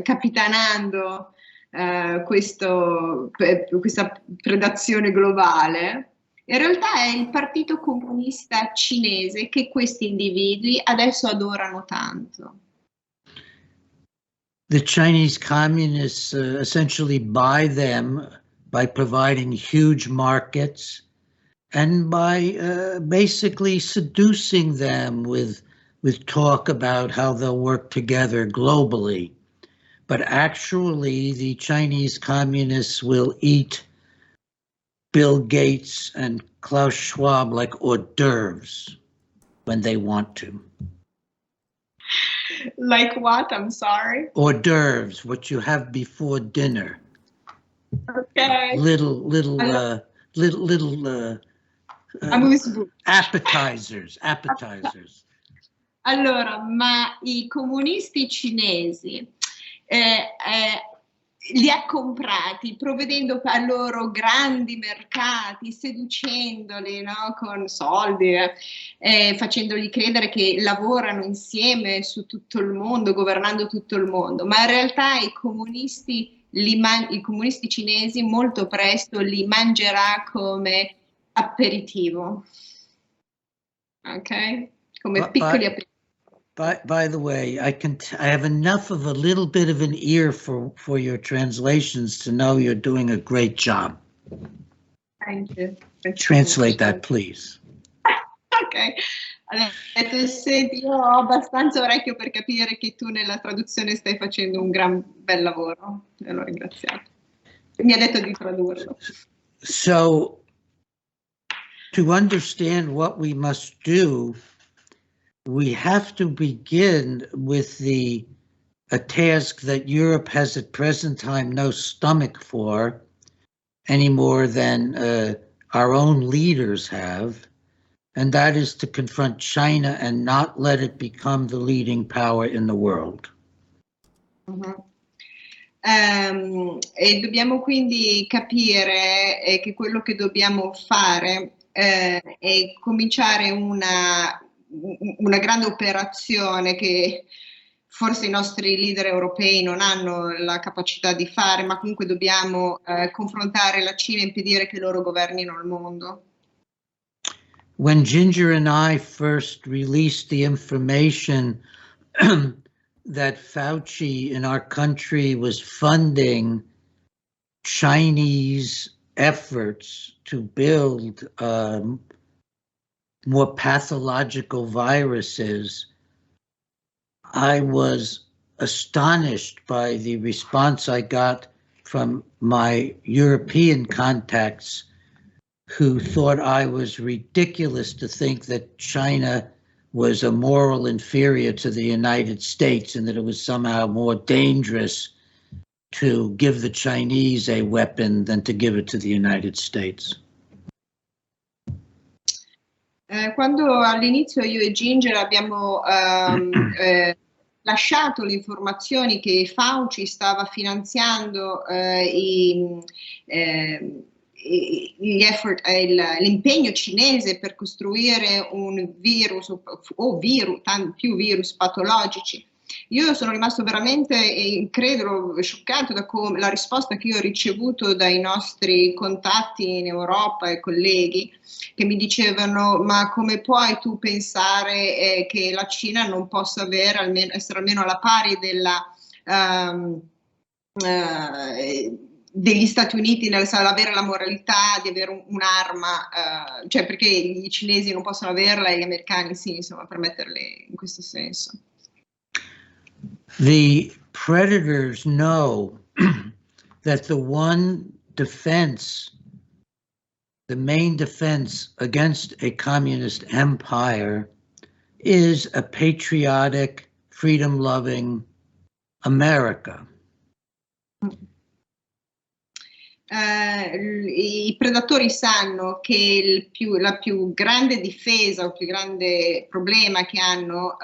capitanando questa predazione globale, in realtà è il Partito Comunista Cinese che questi individui adesso adorano tanto. The Chinese communists essentially buy them by providing huge markets and by basically seducing them with talk about how they'll work together globally. But actually, the Chinese communists will eat Bill Gates and Klaus Schwab like hors d'oeuvres when they want to. Like what? I'm sorry. Hors d'oeuvres, what you have before dinner. Ok. Little Amuse-bouche. appetizers. Allora, ma i comunisti cinesi li ha comprati provvedendo a loro grandi mercati, seducendoli, no, con soldi, facendogli credere che lavorano insieme su tutto il mondo, governando tutto il mondo, ma in realtà i comunisti cinesi molto presto li mangerà come aperitivo, ok? Come piccoli aperitivi. By the way, I have enough of a little bit of an ear for your translations to know you're doing a great job. Thank you. Translate that, please. Ok. Allora, senti, io ho abbastanza orecchio per capire che tu nella traduzione stai facendo un bel lavoro. E l'ho ringraziato. Mi ha detto di tradurlo. So, to understand what we must do, we have to begin with a task that Europe has at present time no stomach for, any more than our own leaders have, and that is to confront China and not let it become the leading power in the world. E dobbiamo quindi capire che quello che dobbiamo fare è cominciare una grande operazione che forse i nostri leader europei non hanno la capacità di fare, ma comunque dobbiamo confrontare la Cina e impedire che loro governino il mondo. When Ginger and I first released the information that Fauci in our country was funding Chinese efforts to build more pathological viruses, I was astonished by the response I got from my European contacts who thought I was ridiculous to think that China was a moral inferior to the United States and that it was somehow more dangerous to give the Chinese a weapon than to give it to the United States. Quando all'inizio io e Ginger abbiamo lasciato le informazioni che Fauci stava finanziando l'impegno cinese per costruire un virus o più virus patologici, io sono rimasto veramente incredulo, scioccato da la risposta che io ho ricevuto dai nostri contatti in Europa e colleghi che mi dicevano: ma come puoi tu pensare che la Cina non possa essere almeno alla pari degli Stati Uniti nell'avere la moralità di avere un'arma, cioè perché i cinesi non possono averla e gli americani sì, insomma, per metterle in questo senso. The predators know that the main defense against a communist empire is a patriotic, freedom-loving America. I predatori sanno che la più grande difesa, il più grande problema che hanno,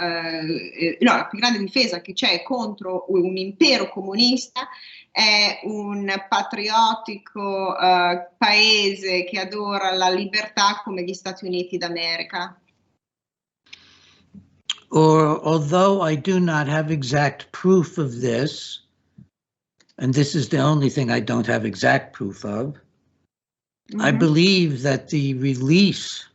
la più grande difesa che c'è contro un impero comunista è un patriottico paese che adora la libertà come gli Stati Uniti d'America. Although I do not have exact proof of this, and this is the only thing I don't have exact proof of, I believe that the release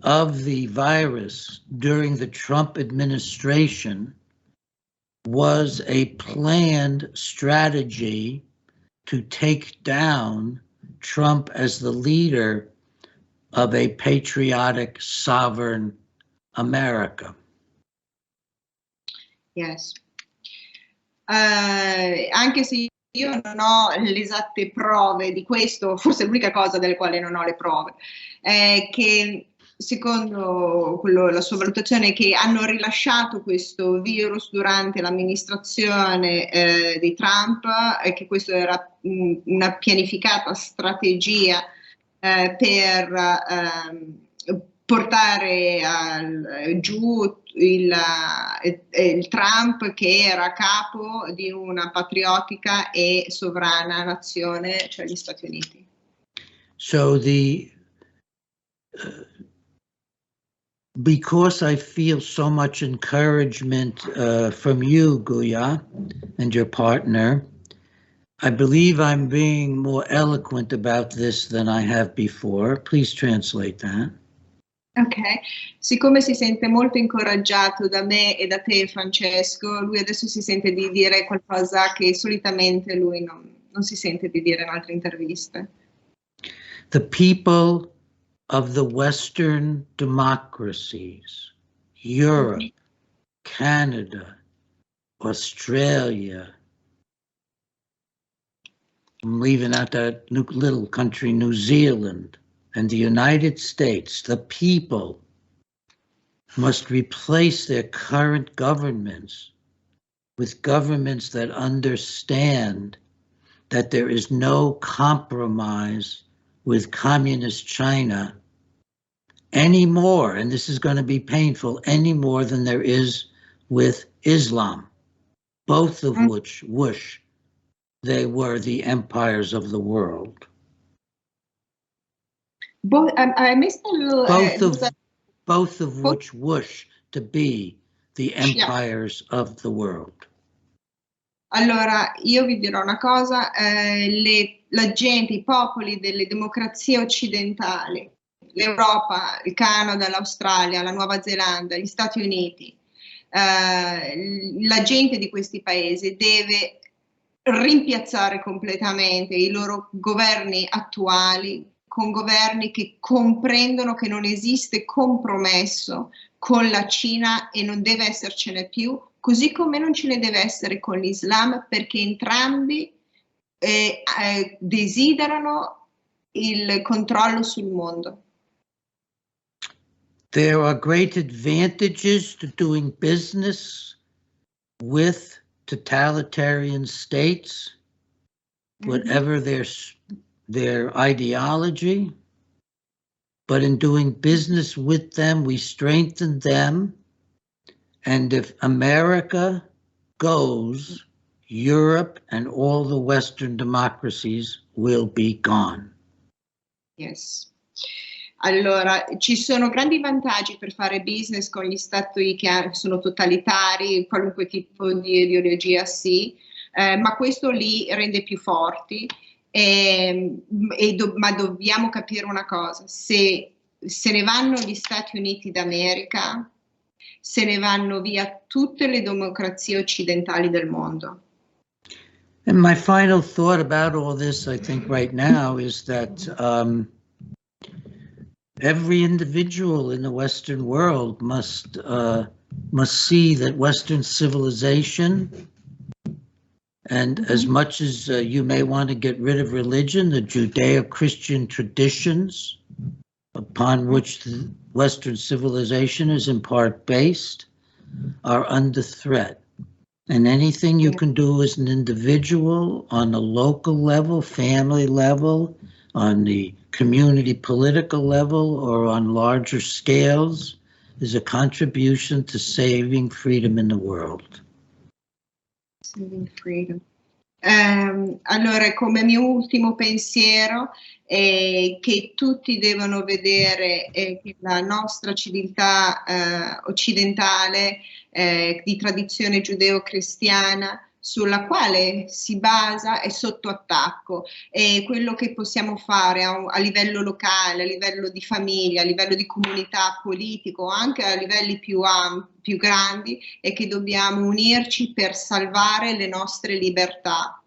of the virus during the Trump administration was a planned strategy to take down Trump as the leader of a patriotic, sovereign America. Yes. Anche se io non ho le esatte prove di questo, forse l'unica cosa delle quali non ho le prove è che secondo la sua valutazione, che hanno rilasciato questo virus durante l'amministrazione di Trump e che questo era una pianificata strategia per portare giù il Trump, che era capo di una patriottica e sovrana nazione, cioè gli Stati Uniti. So because I feel so much encouragement from you, Guya, and your partner, I believe I'm being more eloquent about this than I have before. Please translate that. Ok, siccome si sente molto incoraggiato da me e da te, Francesco, lui adesso si sente di dire qualcosa che solitamente lui non si sente di dire in altre interviste. The people of the Western democracies, Europe, Canada, Australia, I'm leaving out that little country, New Zealand, and the United States, the people must replace their current governments with governments that understand that there is no compromise with communist China anymore, and this is going to be painful, any more than there is with Islam, both of which wish they were the empires of the world. I missed a little. Both of which wish to be the empires of the world. Allora, io vi dirò una cosa, la gente, i popoli delle democrazie occidentali, l'Europa, il Canada, l'Australia, la Nuova Zelanda, gli Stati Uniti, la gente di questi paesi deve rimpiazzare completamente i loro governi attuali con governi che comprendono che non esiste compromesso con la Cina e non deve essercene più, così come non ce ne deve essere con l'Islam, perché entrambi desiderano il controllo sul mondo. There are great advantages to doing business with totalitarian states, whatever their ideology, but in doing business with them, we strengthen them. And if America goes, Europe and all the Western democracies will be gone. Yes. Allora, ci sono grandi vantaggi per fare business con gli stati che sono totalitari, qualunque tipo di ideologia sì, ma questo li rende più forti. Ma dobbiamo capire una cosa: se ne vanno gli Stati Uniti d'America, se ne vanno via tutte le democrazie occidentali del mondo. And my final thought about all this, I think right now, is that every individual in the Western world must see that Western civilization, and as much as you may want to get rid of religion, the Judeo-Christian traditions upon which the Western civilization is in part based are under threat. And anything you can do as an individual on a local level, family level, on the community political level, or on larger scales is a contribution to saving freedom in the world. Saving freedom. Allora, come mio ultimo pensiero è che tutti devono vedere che la nostra civiltà occidentale di tradizione giudeo-cristiana, sulla quale si basa, è sotto attacco, e quello che possiamo fare a livello locale, a livello di famiglia, a livello di comunità politico, anche a livelli più grandi, è che dobbiamo unirci per salvare le nostre libertà.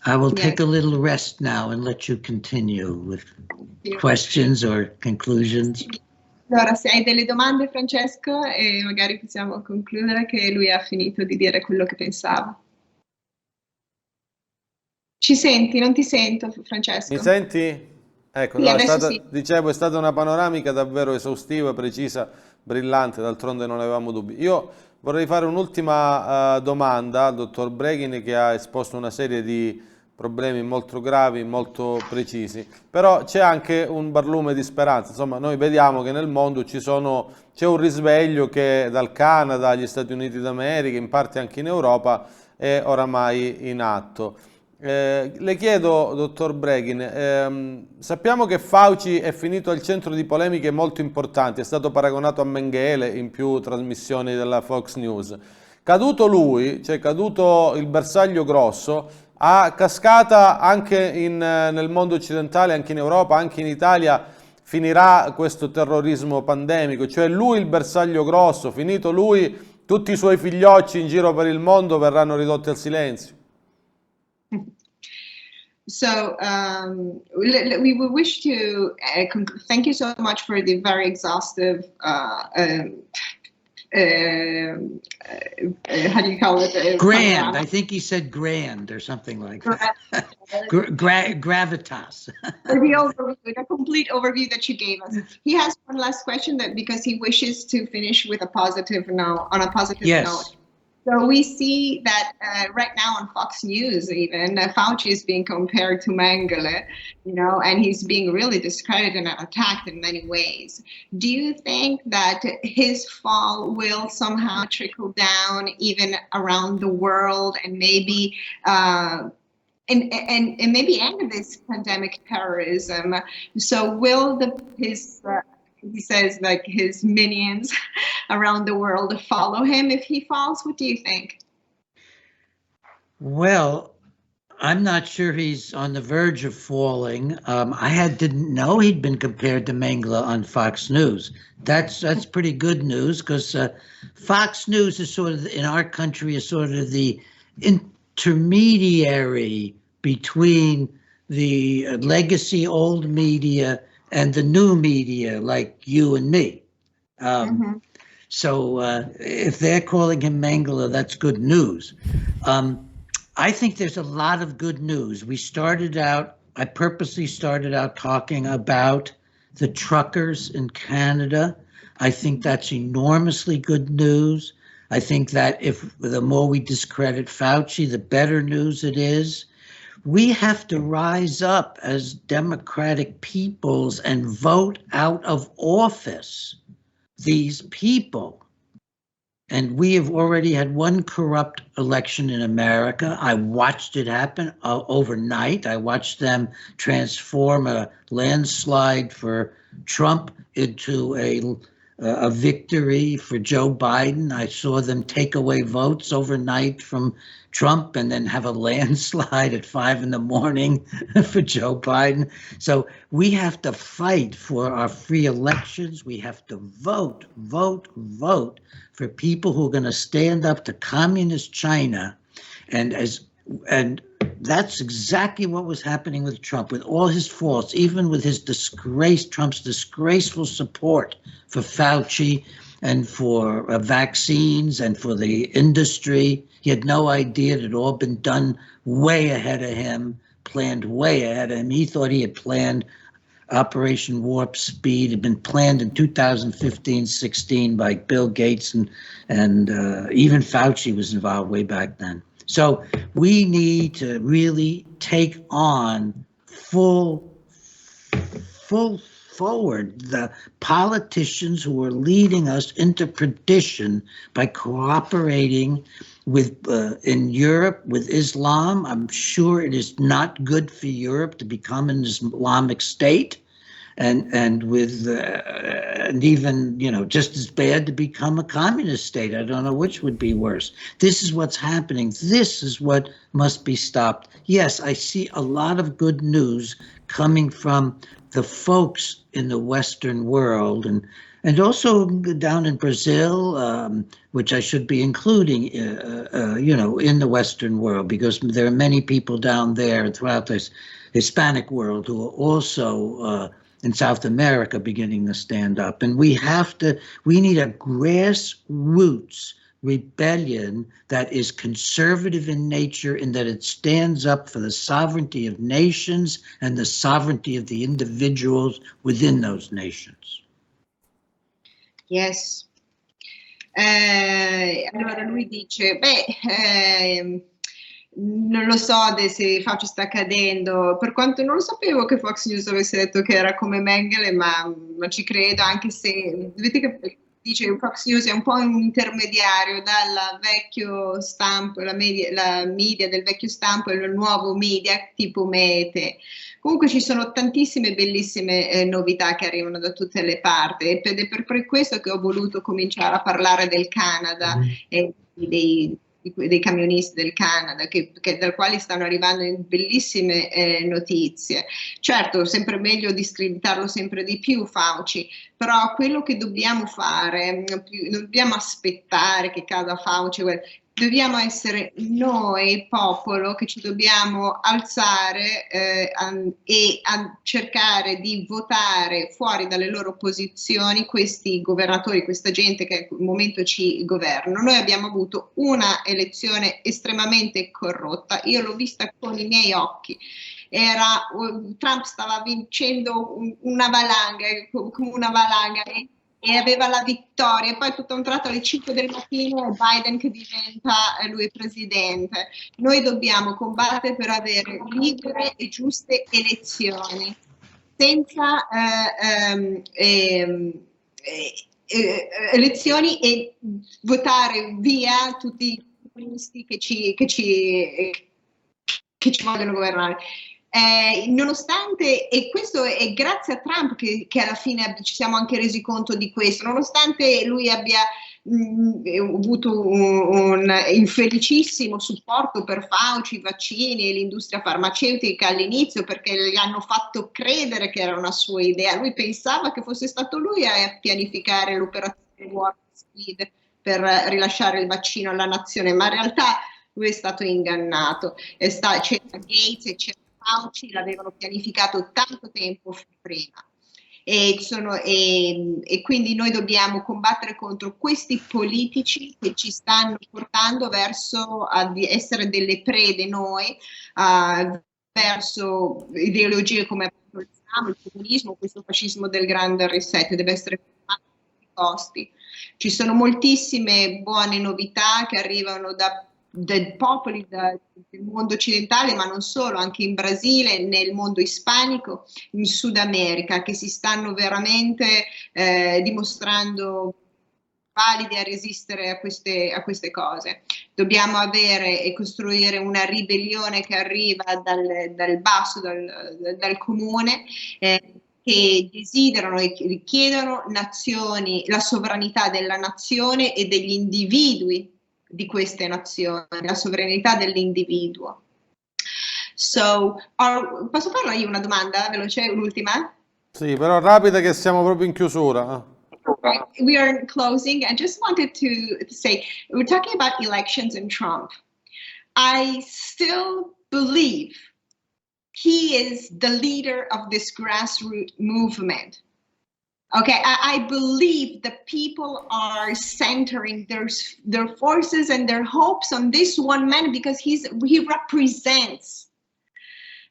I will take a little rest now and let you continue with questions or conclusions. Allora, se hai delle domande, Francesco, e magari possiamo concludere che lui ha finito di dire quello che pensava. Ci senti? Non ti sento, Francesco. Mi senti? Ecco, Sì, no, adesso sì. dicevo, è stata una panoramica davvero esaustiva, precisa, brillante, d'altronde non avevamo dubbi. Io vorrei fare un'ultima domanda al dottor Breggin, che ha esposto una serie di problemi molto gravi, molto precisi, però c'è anche un barlume di speranza. Insomma, noi vediamo che nel mondo c'è un risveglio che dal Canada agli Stati Uniti d'America, in parte anche in Europa, è oramai in atto. Le chiedo, dottor Breggin, sappiamo che Fauci è finito al centro di polemiche molto importanti, è stato paragonato a Mengele in più trasmissioni della Fox News. Caduto lui, cioè caduto il bersaglio grosso, a cascata anche nel mondo occidentale, anche in Europa, anche in Italia, finirà questo terrorismo pandemico, cioè lui il bersaglio grosso, finito lui, tutti i suoi figliocci in giro per il mondo verranno ridotti al silenzio. So we wish to thank you so much for the very exhaustive how do you call it? Grand. I think he said grand or something like that. Gravitas. The complete overview that you gave us. He has one last question, that because he wishes to finish with a positive note, on a positive note. So we see that right now on Fox News, even Fauci is being compared to Mengele, and he's being really discredited and attacked in many ways. Do you think that his fall will somehow trickle down even around the world, and maybe and maybe end this pandemic terrorism? So will he says, like, his minions around the world follow him if he falls? What do you think? Well, I'm not sure he's on the verge of falling. I didn't know he'd been compared to Mengele on Fox News. That's pretty good news, because Fox News is sort of, in our country, is sort of the intermediary between the legacy old media and the new media, like you and me. So if they're calling him Mengele, that's good news. I think there's a lot of good news. I purposely started out talking about the truckers in Canada. I think that's enormously good news. I think that the more we discredit Fauci, the better news it is. We have to rise up as democratic peoples and vote out of office these people. And we have already had one corrupt election in America. I watched it happen overnight. I watched them transform a landslide for Trump into a victory for Joe Biden. I saw them take away votes overnight from Trump and then have a landslide at 5 a.m. for Joe Biden. So we have to fight for our free elections. We have to vote for people who are going to stand up to communist China. And that's exactly what was happening with Trump, with all his faults, even with his Trump's disgraceful support for Fauci and for vaccines and for the industry. He had no idea it had all been done way ahead of him, planned way ahead of him. He thought he had planned Operation Warp Speed. It had been planned in 2015-16 by Bill Gates, and even Fauci was involved way back then. So we need to really take on full forward the politicians who are leading us into perdition by cooperating with in Europe with Islam. I'm sure it is not good for Europe to become an Islamic state, and with and even just as bad to become a communist state. I don't know which would be worse. This is what's happening. This is what must be stopped. Yes, I see a lot of good news coming from the folks in the Western world, and also down in Brazil, which I should be including, in the Western world, because there are many people down there throughout this Hispanic world who are also in South America beginning to stand up. And we need a grassroots rebellion that is conservative in nature, in that it stands up for the sovereignty of nations and the sovereignty of the individuals within those nations. Yes. Allora lui dice, non lo so se Fauci sta cadendo, per quanto non lo sapevo che Fox News avesse detto che era come Mengele, ma ci credo, anche se vedete che dice Fox News è un po' un intermediario dal vecchio stampo, la media del vecchio stampo e il nuovo media tipo Mete. Comunque ci sono tantissime bellissime novità che arrivano da tutte le parti ed è per questo che ho voluto cominciare a parlare del Canada e dei camionisti del Canada, dal quali stanno arrivando bellissime notizie. Certo, sempre meglio discreditarlo sempre di più Fauci, però quello che dobbiamo fare, non dobbiamo aspettare che cada Fauci, dobbiamo essere noi, popolo, che ci dobbiamo alzare e a cercare di votare fuori dalle loro posizioni questi governatori, questa gente che al momento ci governa. Noi abbiamo avuto una elezione estremamente corrotta, io l'ho vista con i miei occhi. Trump stava vincendo una valanga, come una valanga, e aveva la vittoria, e poi tutto a un tratto alle 5 del mattino è Biden che diventa lui presidente. Noi dobbiamo combattere per avere libere e giuste elezioni, senza elezioni e votare via tutti i comunisti che ci vogliono governare. Nonostante, e questo è grazie a Trump che alla fine ci siamo anche resi conto di questo, nonostante lui abbia avuto un infelicissimo supporto per Fauci, i vaccini e l'industria farmaceutica all'inizio, perché gli hanno fatto credere che era una sua idea. Lui pensava che fosse stato lui a pianificare l'operazione Warp Speed per rilasciare il vaccino alla nazione, ma in realtà lui è stato ingannato. C'era Gates e c'era Fauci, l'avevano pianificato tanto tempo prima. E quindi noi dobbiamo combattere contro questi politici che ci stanno portando verso essere delle prede noi, verso ideologie come il Islam, il comunismo, questo fascismo del grande reset. Deve essere fermato a tutti i costi. Ci sono moltissime buone novità che arrivano dai popoli del mondo occidentale, ma non solo, anche in Brasile, nel mondo ispanico, in Sud America, che si stanno veramente dimostrando validi a resistere a queste cose. Dobbiamo avere e costruire una ribellione che arriva dal basso, dal comune, che desiderano e richiedono nazioni, la sovranità della nazione e degli individui di queste nazioni, la sovranità dell'individuo. Posso fargli una domanda veloce, l'ultima? Sì, però rapida che siamo proprio in chiusura. We are closing. I just wanted to say, we're talking about elections and Trump. I still believe he is the leader of this grassroots movement. Okay, I believe the people are centering their forces and their hopes on this one man because he represents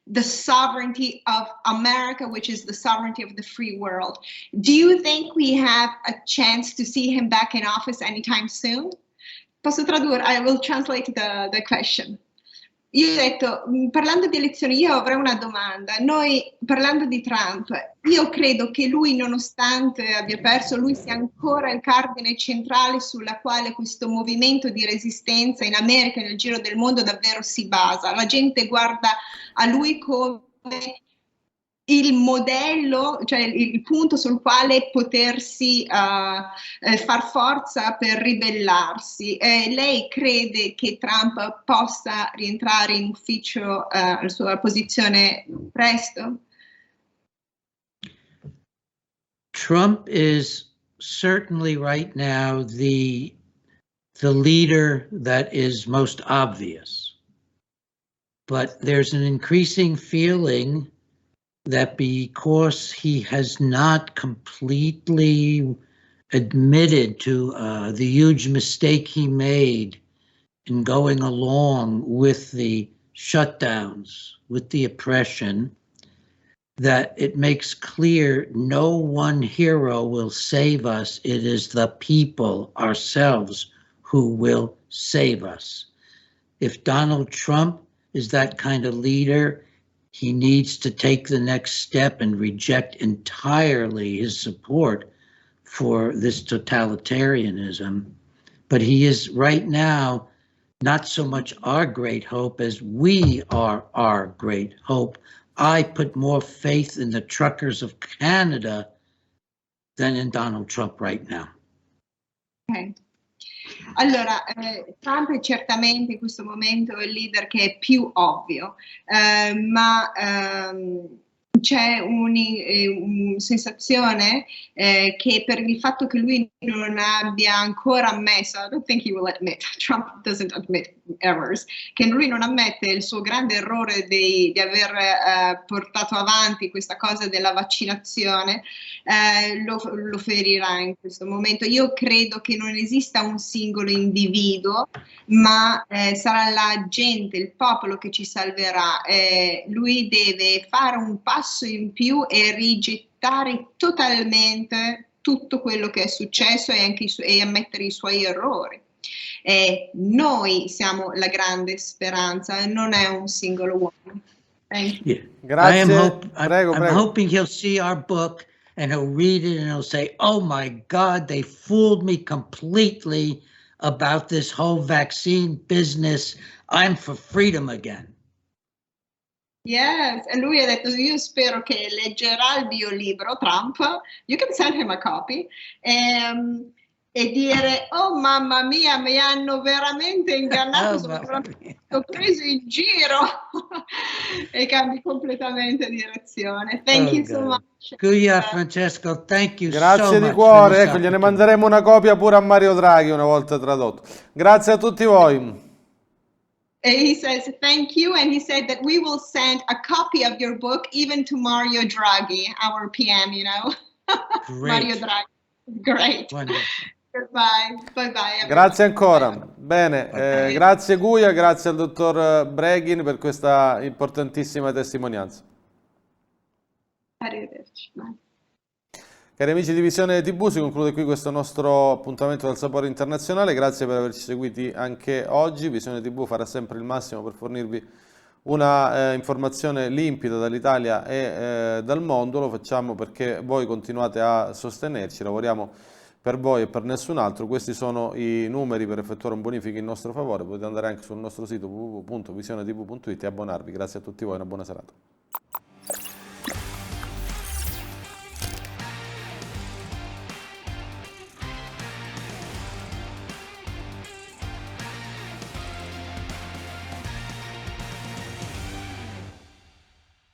the sovereignty of America, which is the sovereignty of the free world. Do you think we have a chance to see him back in office anytime soon? Posso tradurre? I will translate the question. Io ho detto, parlando di elezioni, io avrei una domanda. Noi, parlando di Trump, io credo che lui, nonostante abbia perso, lui sia ancora il cardine centrale sulla quale questo movimento di resistenza in America e nel giro del mondo davvero si basa. La gente guarda a lui come il modello, cioè il punto sul quale potersi far forza per ribellarsi. Lei crede che Trump possa rientrare in ufficio alla sua posizione presto? Trump is certainly right now the leader that is most obvious, but there's an increasing feeling that because he has not completely admitted to the huge mistake he made in going along with the shutdowns, with the oppression, that it makes clear no one hero will save us. It is the people ourselves who will save us. If Donald Trump is that kind of leader, he needs to take the next step and reject entirely his support for this totalitarianism. But he is right now not so much our great hope as we are our great hope. I put more faith in the truckers of Canada than in Donald Trump right now. Okay. Allora, Trump è certamente in questo momento il leader che è più ovvio, ma c'è una sensazione che per il fatto che lui non abbia ancora ammesso, I don't think he will admit, Trump doesn't admit errors, che lui non ammette il suo grande errore di aver portato avanti questa cosa della vaccinazione, lo ferirà in questo momento. Io credo che non esista un singolo individuo, ma sarà la gente, il popolo che ci salverà. Lui deve fare un passo in più e rigettare totalmente tutto quello che è successo e anche e ammettere i suoi errori. Noi siamo la grande speranza, non è un singolo uomo. Thank you. Yeah. Grazie. I'm hoping he'll see our book and he'll read it and he'll say, oh my God, they fooled me completely about this whole vaccine business. I'm for freedom again. Yes, e lui ha detto, io spero che leggerà il mio libro, Trump, you can send him a copy, e dire, oh mamma mia, mi hanno veramente ingannato, sono preso in giro, e cambi completamente direzione. Thank you so much. Guia Francesco, thank you Grazie so di much. cuore, ecco, gliene manderemo una copia pure a Mario Draghi una volta tradotto. Grazie a tutti voi. And he says, thank you. And he said that we will send a copy of your book even to Mario Draghi, our PM, you know. Mario Draghi. Great. Wonderful. Goodbye. Bye-bye. Grazie ancora. Bene, grazie Guia, grazie al dottor Breggin per questa importantissima testimonianza. Arrivederci. Bye. Cari amici di Visione TV, si conclude qui questo nostro appuntamento del sapore internazionale. Grazie per averci seguiti anche oggi. Visione TV farà sempre il massimo per fornirvi una informazione limpida dall'Italia e dal mondo. Lo facciamo perché voi continuate a sostenerci, lavoriamo per voi e per nessun altro. Questi sono i numeri per effettuare un bonifico in nostro favore. Potete andare anche sul nostro sito www.visionetv.it e abbonarvi. Grazie a tutti voi, una buona serata.